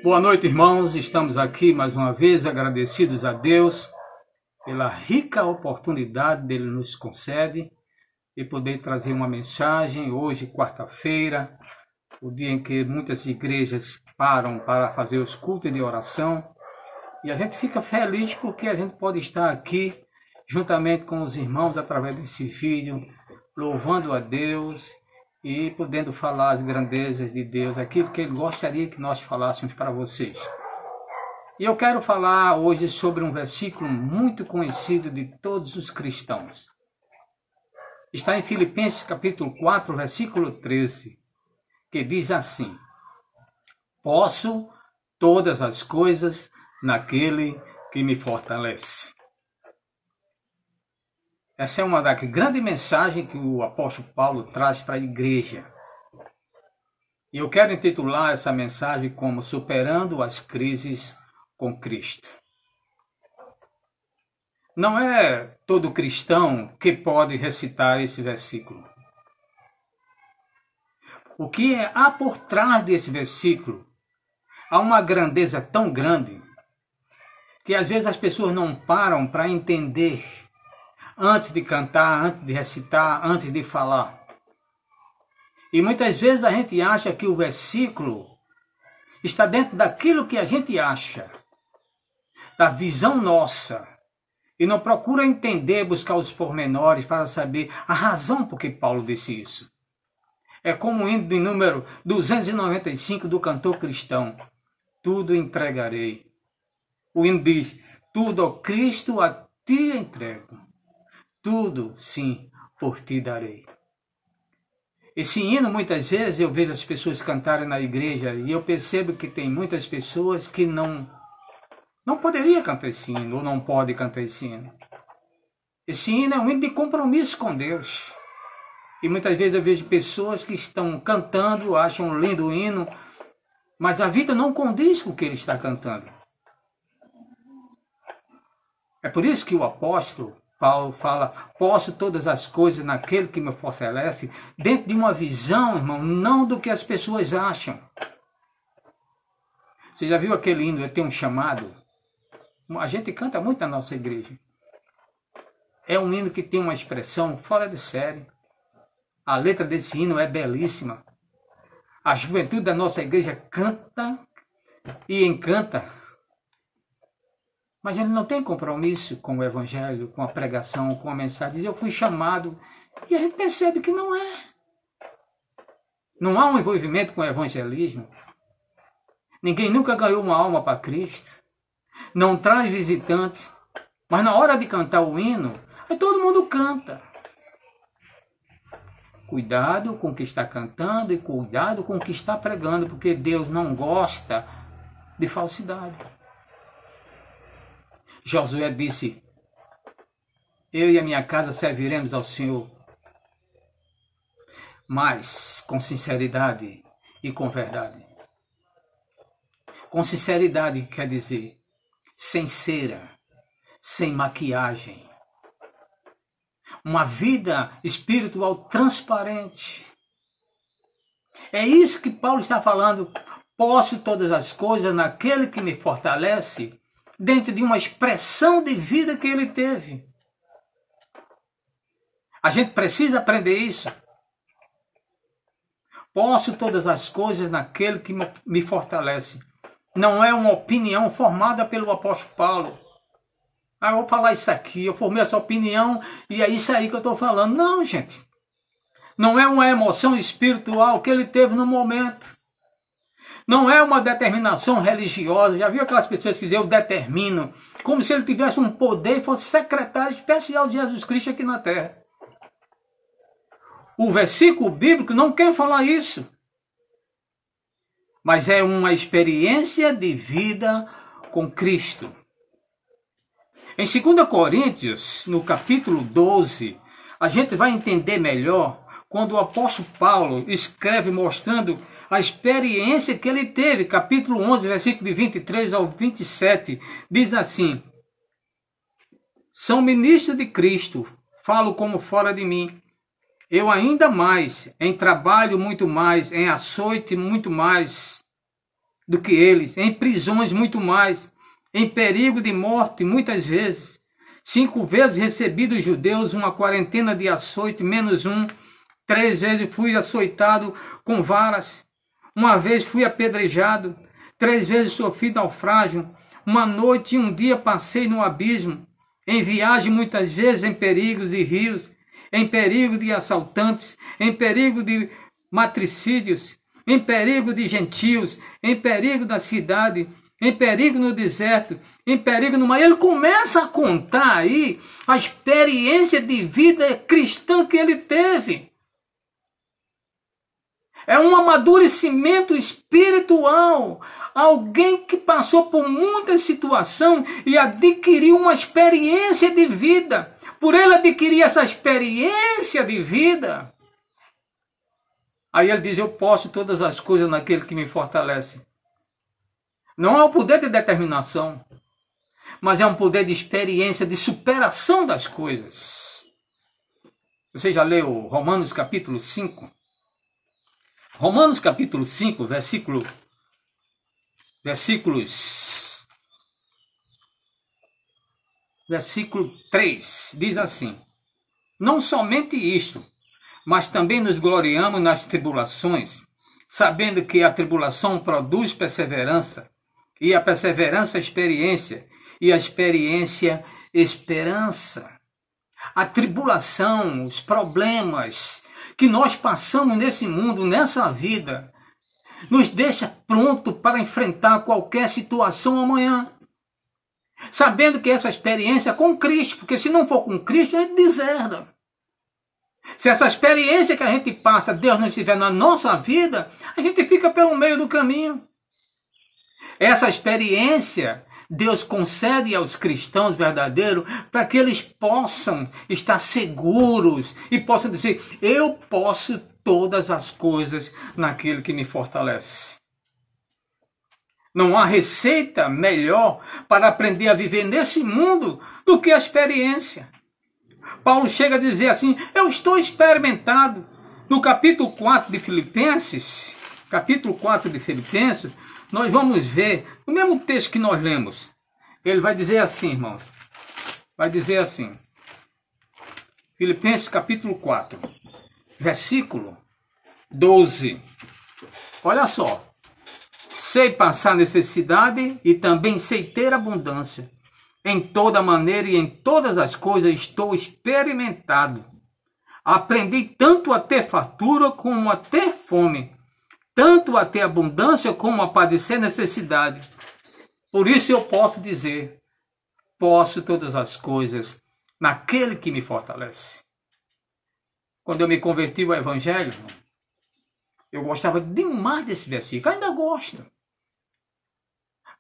Boa noite, irmãos. Estamos aqui mais uma vez agradecidos a Deus pela rica oportunidade que Ele nos concede de poder trazer uma mensagem hoje, quarta-feira, o dia em que muitas igrejas param para fazer os cultos de oração. E a gente fica feliz porque a gente pode estar aqui juntamente com os irmãos através desse vídeo, louvando a Deus e podendo falar as grandezas de Deus, aquilo que Ele gostaria que nós falássemos para vocês. E eu quero falar hoje sobre um versículo muito conhecido de todos os cristãos. Está em Filipenses capítulo 4, versículo 13, que diz assim: posso todas as coisas naquele que me fortalece. Essa é uma das grandes mensagens que o apóstolo Paulo traz para a igreja. E eu quero intitular essa mensagem como Superando as Crises com Cristo. Não é todo cristão que pode recitar esse versículo. O que há por trás desse versículo? Há uma grandeza tão grande que às vezes as pessoas não param para entender antes de cantar, antes de recitar, antes de falar. E muitas vezes a gente acha que o versículo está dentro daquilo que a gente acha, da visão nossa, e não procura entender, buscar os pormenores para saber a razão por que Paulo disse isso. É como o hino de número 295 do cantor cristão: tudo entregarei. O hino diz: tudo, ó Cristo, a ti entrego. Tudo, sim, por ti darei. Esse hino, muitas vezes, eu vejo as pessoas cantarem na igreja e eu percebo que tem muitas pessoas que não poderiam cantar esse hino, ou não podem cantar esse hino. Esse hino é um hino de compromisso com Deus. E muitas vezes eu vejo pessoas que estão cantando, acham um lindo hino, mas a vida não condiz com o que ele está cantando. É por isso que o apóstolo Paulo fala: posso todas as coisas naquele que me fortalece, dentro de uma visão, irmão, não do que as pessoas acham. Você já viu aquele hino, Eu Tenho um Chamado? A gente canta muito na nossa igreja. É um hino que tem uma expressão fora de série. A letra desse hino é belíssima. A juventude da nossa igreja canta e encanta. Mas ele não tem compromisso com o evangelho, com a pregação, com a mensagem. Eu fui chamado, e a gente percebe que não é. Não há um envolvimento com o evangelismo. Ninguém nunca ganhou uma alma para Cristo. Não traz visitantes. Mas na hora de cantar o hino, aí todo mundo canta. Cuidado com o que está cantando e cuidado com o que está pregando, porque Deus não gosta de falsidade. Josué disse: eu e a minha casa serviremos ao Senhor, mas com sinceridade e com verdade. Com sinceridade quer dizer sem cera, sem maquiagem. Uma vida espiritual transparente. É isso que Paulo está falando. Posso todas as coisas naquele que me fortalece, dentro de uma expressão de vida que ele teve. A gente precisa aprender isso. Posso todas as coisas naquele que me fortalece. Não é uma opinião formada pelo apóstolo Paulo. Eu vou falar isso aqui, eu formei essa opinião e é isso aí que eu estou falando. Não, gente. Não é uma emoção espiritual que ele teve no momento. Não é uma determinação religiosa. Já viu aquelas pessoas que dizem eu determino? Como se ele tivesse um poder e fosse secretário especial de Jesus Cristo aqui na terra. O versículo bíblico não quer falar isso. Mas é uma experiência de vida com Cristo. Em 2 Coríntios, no capítulo 12, a gente vai entender melhor quando o apóstolo Paulo escreve mostrando a experiência que ele teve. Capítulo 11, versículo de 23 ao 27, diz assim: sou ministro de Cristo, falo como fora de mim. Eu ainda mais, em trabalho muito mais, em açoite muito mais do que eles, em prisões muito mais, em perigo de morte muitas vezes. 5 vezes recebi dos judeus uma quarentena de açoite, menos um. 3 vezes fui açoitado com varas. 1 vez fui apedrejado. 3 vezes sofri naufrágio. 1 noite e 1 dia passei no abismo. Em viagem muitas vezes em perigos de rios, em perigo de assaltantes, em perigo de matricídios, em perigo de gentios, em perigo da cidade, em perigo no deserto, em perigo no mar. Ele começa a contar aí a experiência de vida cristã que ele teve. É um amadurecimento espiritual. Alguém que passou por muita situação e adquiriu uma experiência de vida. Por ele adquirir essa experiência de vida, aí ele diz, eu posso todas as coisas naquele que me fortalece. Não é um poder de determinação, mas é um poder de experiência, de superação das coisas. Você já leu Romanos capítulo 5? Romanos capítulo 5, versículos 3, diz assim: não somente isto, mas também nos gloriamos nas tribulações, sabendo que a tribulação produz perseverança, e a perseverança experiência, e a experiência esperança. A tribulação, os problemas que nós passamos nesse mundo, nessa vida, nos deixa pronto para enfrentar qualquer situação amanhã. Sabendo que essa experiência é com Cristo, porque se não for com Cristo, a gente deserda. Se essa experiência que a gente passa, Deus não estiver na nossa vida, a gente fica pelo meio do caminho. Essa experiência Deus concede aos cristãos verdadeiros para que eles possam estar seguros e possam dizer, eu posso todas as coisas naquele que me fortalece. Não há receita melhor para aprender a viver nesse mundo do que a experiência. Paulo chega a dizer assim, eu estou experimentado. No capítulo 4 de Filipenses, nós vamos ver, no mesmo texto que nós lemos, ele vai dizer assim, irmãos, vai dizer assim, Filipenses capítulo 4, versículo 12, olha só, sei passar necessidade e também sei ter abundância. Em toda maneira e em todas as coisas estou experimentado. Aprendi tanto a ter fartura como a ter fome, tanto a ter abundância como a padecer necessidade. Por isso eu posso dizer, posso todas as coisas naquele que me fortalece. Quando eu me converti ao Evangelho, eu gostava demais desse versículo, ainda gosto.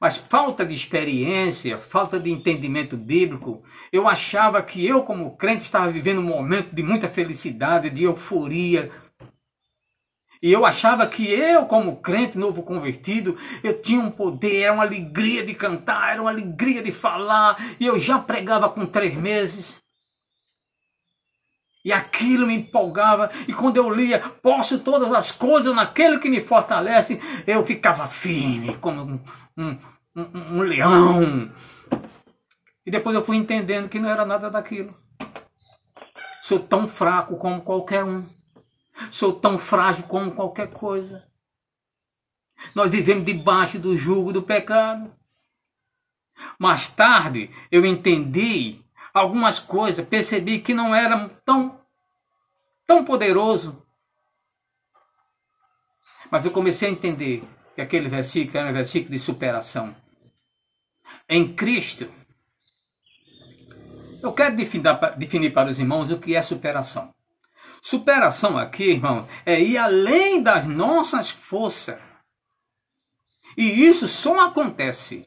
Mas falta de experiência, falta de entendimento bíblico, eu achava que eu, como crente, estava vivendo um momento de muita felicidade, de euforia. E eu achava que eu, como crente novo convertido, eu tinha um poder, era uma alegria de cantar, era uma alegria de falar, e eu já pregava com 3 meses. E aquilo me empolgava, e quando eu lia, posso todas as coisas naquele que me fortalece, eu ficava firme, como um leão. E depois eu fui entendendo que não era nada daquilo. Sou tão fraco como qualquer um. Sou tão frágil como qualquer coisa. Nós vivemos debaixo do jugo do pecado. Mais tarde eu entendi algumas coisas, percebi que não era tão poderoso. Mas eu comecei a entender, que aquele versículo era um versículo de superação. Em Cristo, eu quero definir para os irmãos o que é superação. Superação aqui, irmão, é ir além das nossas forças. E isso só acontece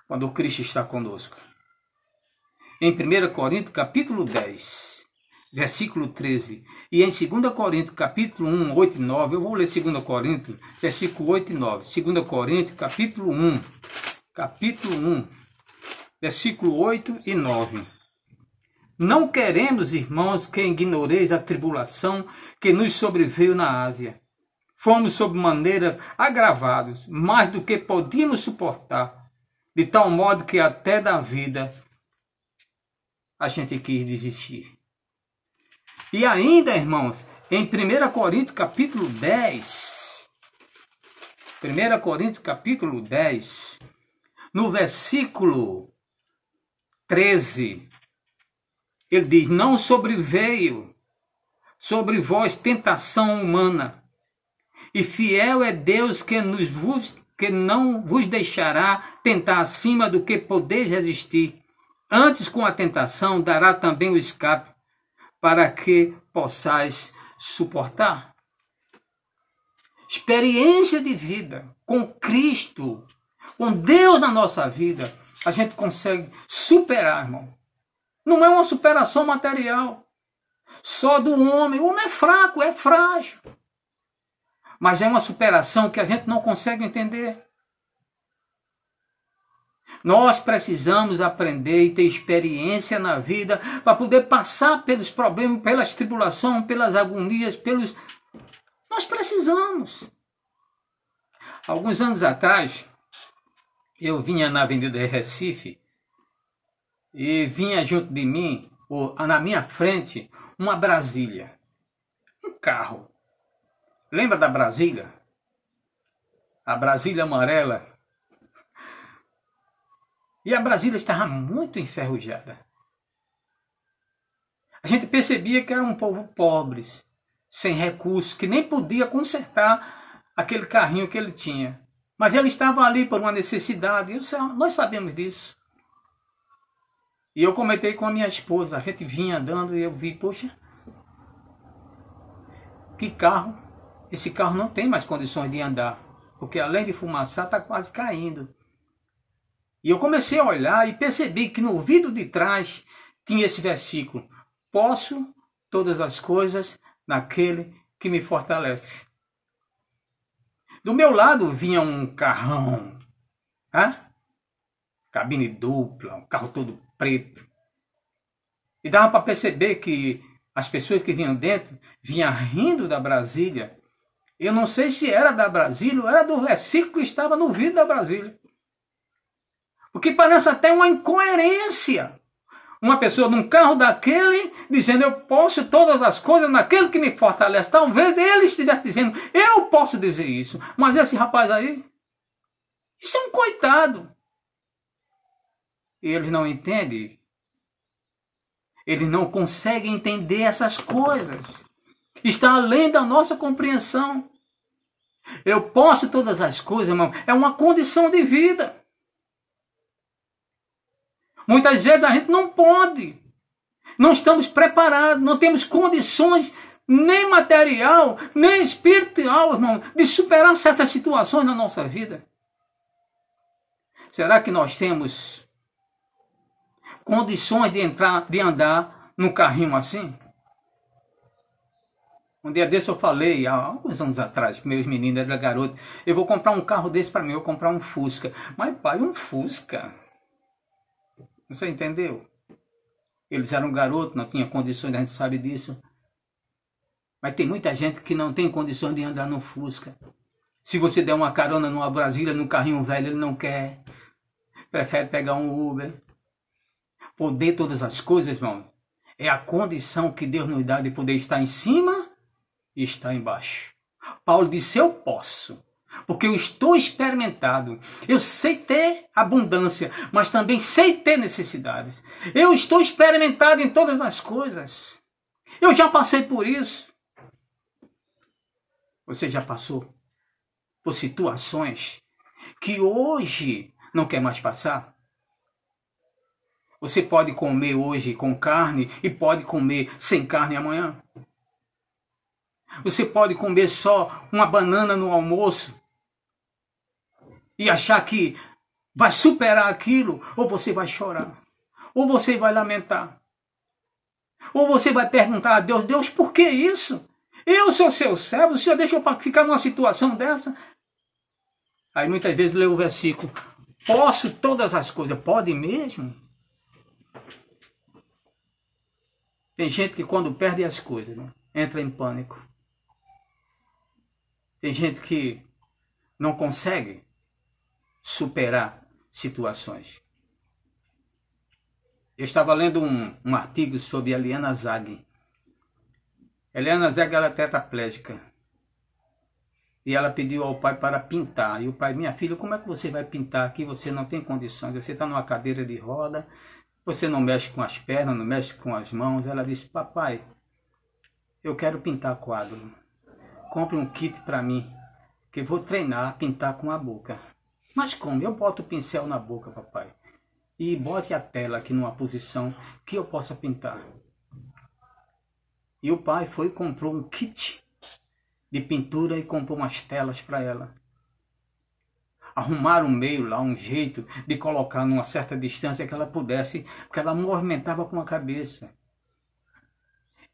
quando o Cristo está conosco. Em 1 Coríntios, capítulo 10, versículo 13. E em 2 Coríntios, capítulo 1, 8 e 9. Eu vou ler 2 Coríntios, versículo 8 e 9. 2 Coríntios, capítulo 1, versículo 8 e 9. Não queremos, irmãos, que ignoreis a tribulação que nos sobreveio na Ásia. Fomos sob maneira agravados, mais do que podíamos suportar, de tal modo que até da vida a gente quis desistir. E ainda, irmãos, em 1 Coríntios capítulo 10, 1 Coríntios capítulo 10, no versículo 13, ele diz, não sobreveio sobre vós tentação humana, e fiel é Deus que não vos deixará tentar acima do que podeis resistir. Antes, com a tentação, dará também o escape, para que possais suportar. Experiência de vida com Cristo, com Deus na nossa vida, a gente consegue superar, irmão. Não é uma superação material, só do homem. O homem é fraco, é frágil. Mas é uma superação que a gente não consegue entender. Nós precisamos aprender e ter experiência na vida para poder passar pelos problemas, pelas tribulações, pelas agonias, Nós precisamos. Alguns anos atrás, eu vinha na Avenida Recife e vinha junto de mim, ou na minha frente, uma Brasília. Um carro. Lembra da Brasília? A Brasília amarela. E a Brasília estava muito enferrujada. A gente percebia que era um povo pobre, sem recursos, que nem podia consertar aquele carrinho que ele tinha. Mas ele estava ali por uma necessidade, nós sabemos disso. E eu comentei com a minha esposa, a gente vinha andando e eu vi, poxa, que carro, esse carro não tem mais condições de andar, porque além de fumaçar está quase caindo. E eu comecei a olhar e percebi que no vidro de trás tinha esse versículo, posso todas as coisas naquele que me fortalece. Do meu lado vinha um carrão, cabine dupla, um carro todo preto. E dava para perceber que as pessoas que vinham dentro vinham rindo da Brasília. Eu não sei se era da Brasília ou era do versículo que estava no vidro da Brasília. Porque parece até uma incoerência. Uma pessoa num carro daquele dizendo, eu posso todas as coisas naquele que me fortalece. Talvez ele estivesse dizendo, eu posso dizer isso. Mas esse rapaz aí, isso é um coitado. E eles não entendem. Eles não conseguem entender essas coisas. Está além da nossa compreensão. Eu posso todas as coisas, irmão. É uma condição de vida. Muitas vezes a gente não pode. Não estamos preparados. Não temos condições nem material, nem espiritual, irmão, de superar certas situações na nossa vida. Será que nós temos condições de andar num carrinho assim? Um dia desse eu falei, há alguns anos atrás, com meus meninos, era garoto, eu vou comprar um carro desse para mim, eu vou comprar um Fusca. Mas pai, um Fusca? Você entendeu? Eles eram garotos, não tinham condições, a gente sabe disso. Mas tem muita gente que não tem condições de andar no Fusca. Se você der uma carona numa Brasília, num carrinho velho, ele não quer. Prefere pegar um Uber. Poder todas as coisas, irmão, é a condição que Deus nos dá de poder estar em cima e estar embaixo. Paulo disse, eu posso, porque eu estou experimentado. Eu sei ter abundância, mas também sei ter necessidades. Eu estou experimentado em todas as coisas. Eu já passei por isso. Você já passou? por situações que hoje não quer mais passar. Você pode comer hoje com carne e pode comer sem carne amanhã. Você pode comer só uma banana no almoço e achar que vai superar aquilo, ou você vai chorar, ou você vai lamentar, ou você vai perguntar a Deus: Deus, por que isso? Eu sou seu servo, o Senhor deixou para ficar numa situação dessa? Aí muitas vezes lê o versículo: posso todas as coisas. Pode mesmo? Tem gente que quando perde as coisas, né, entra em pânico. Tem gente que não consegue superar situações. Eu estava lendo um artigo sobre Eliana Zag. Eliana Zag era tetraplégica. E ela pediu ao pai para pintar. E o pai: minha filha, como é que você vai pintar aqui? Você não tem condições. Você está numa cadeira de roda. Você não mexe com as pernas, não mexe com as mãos. Ela disse: papai, eu quero pintar quadro. Compre um kit para mim, que eu vou treinar a pintar com a boca. Mas como? Eu boto o pincel na boca, papai. E bote a tela aqui numa posição que eu possa pintar. E o pai foi e comprou um kit de pintura e comprou umas telas para ela. Arrumaram um meio lá, um jeito de colocar numa certa distância que ela pudesse, porque ela movimentava com a cabeça.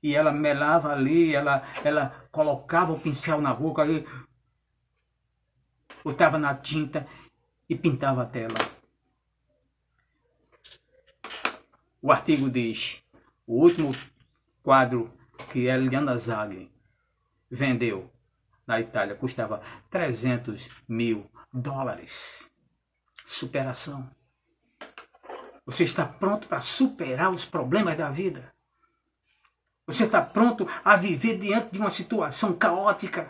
E ela melava ali, ela colocava o pincel na boca ali, botava na tinta e pintava a tela. O artigo diz: o último quadro que Eliana Zag vendeu na Itália custava $300 mil. Superação. Você está pronto para superar os problemas da vida? Você está pronto a viver diante de uma situação caótica?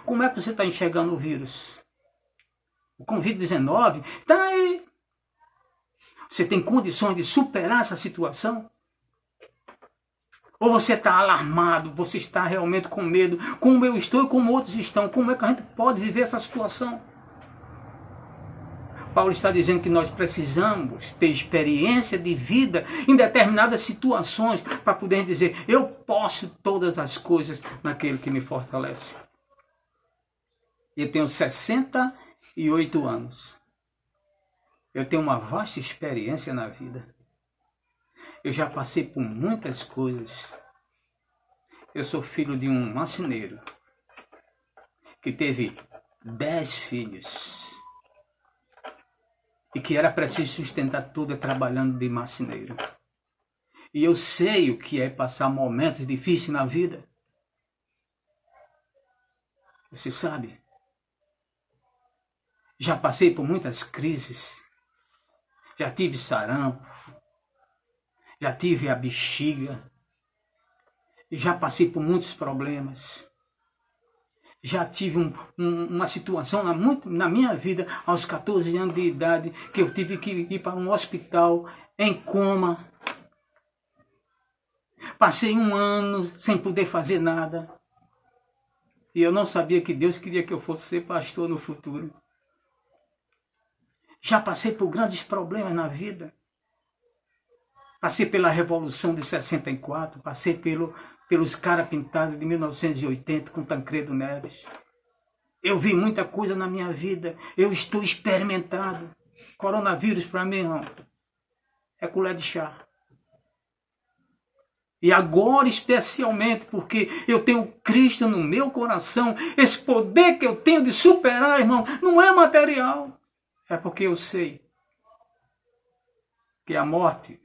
Como é que você está enxergando o vírus? O Covid-19 está aí. Você tem condições de superar essa situação? Ou você está alarmado, você está realmente com medo, como eu estou e como outros estão? Como é que a gente pode viver essa situação? Paulo está dizendo que nós precisamos ter experiência de vida em determinadas situações para poder dizer: eu posso todas as coisas naquele que me fortalece. Eu tenho 68 anos. Eu tenho uma vasta experiência na vida. Eu já passei por muitas coisas. Eu sou filho de um marceneiro que teve 10 filhos. E que era preciso sustentar tudo trabalhando de marceneiro. E eu sei o que é passar momentos difíceis na vida. Você sabe? Já passei por muitas crises. Já tive sarampo. Já tive a bexiga. Já passei por muitos problemas. Já tive uma situação na minha vida, aos 14 anos de idade, que eu tive que ir para um hospital em coma. Passei 1 ano sem poder fazer nada. E eu não sabia que Deus queria que eu fosse ser pastor no futuro. Já passei por grandes problemas na vida. Passei pela Revolução de 64, passei pelos caras pintados de 1980 com Tancredo Neves. Eu vi muita coisa na minha vida. Eu estou experimentado. Coronavírus para mim, irmão, é colher de chá. E agora especialmente porque eu tenho Cristo no meu coração, esse poder que eu tenho de superar, irmão, não é material. É porque eu sei que a morte,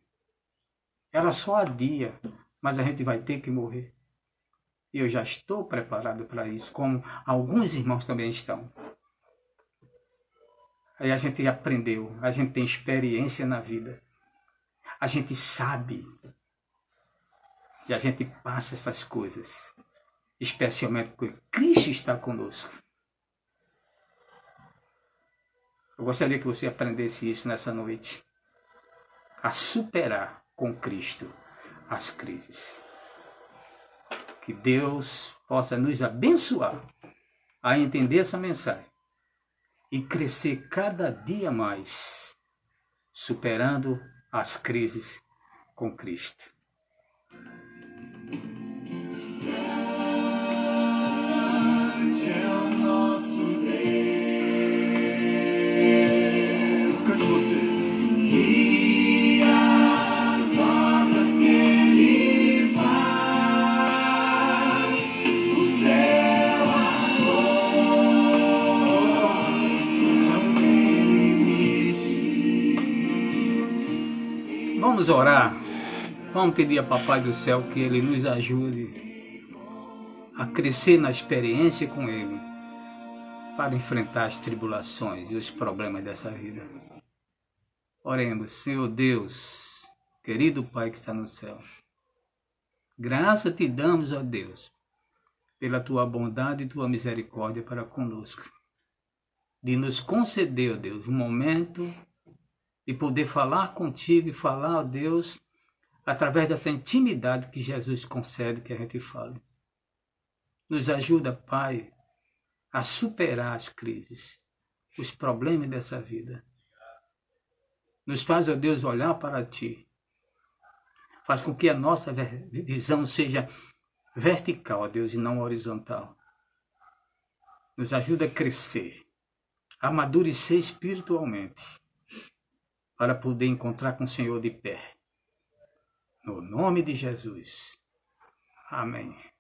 ela só adia, mas a gente vai ter que morrer. E eu já estou preparado para isso, como alguns irmãos também estão. Aí a gente aprendeu, a gente tem experiência na vida. A gente sabe. E a gente passa essas coisas. Especialmente porque Cristo está conosco. Eu gostaria que você aprendesse isso nessa noite. A superar com Cristo as crises. Que Deus possa nos abençoar a entender essa mensagem e crescer cada dia mais, superando as crises com Cristo. Vamos orar, vamos pedir a Papai do Céu que Ele nos ajude a crescer na experiência com Ele, para enfrentar as tribulações e os problemas dessa vida. Oremos. Senhor Deus, querido Pai que está no céu, graça te damos, ó Deus, pela tua bondade e tua misericórdia para conosco, de nos conceder, ó Deus, um momento de poder falar contigo e falar, ó Deus, através dessa intimidade que Jesus concede que a gente fale. Nos ajuda, Pai, a superar as crises, os problemas dessa vida. Nos faz, ó Deus, olhar para Ti. Faz com que a nossa visão seja vertical, ó Deus, e não horizontal. Nos ajuda a crescer, a amadurecer espiritualmente, para poder encontrar com o Senhor de pé. No nome de Jesus. Amém.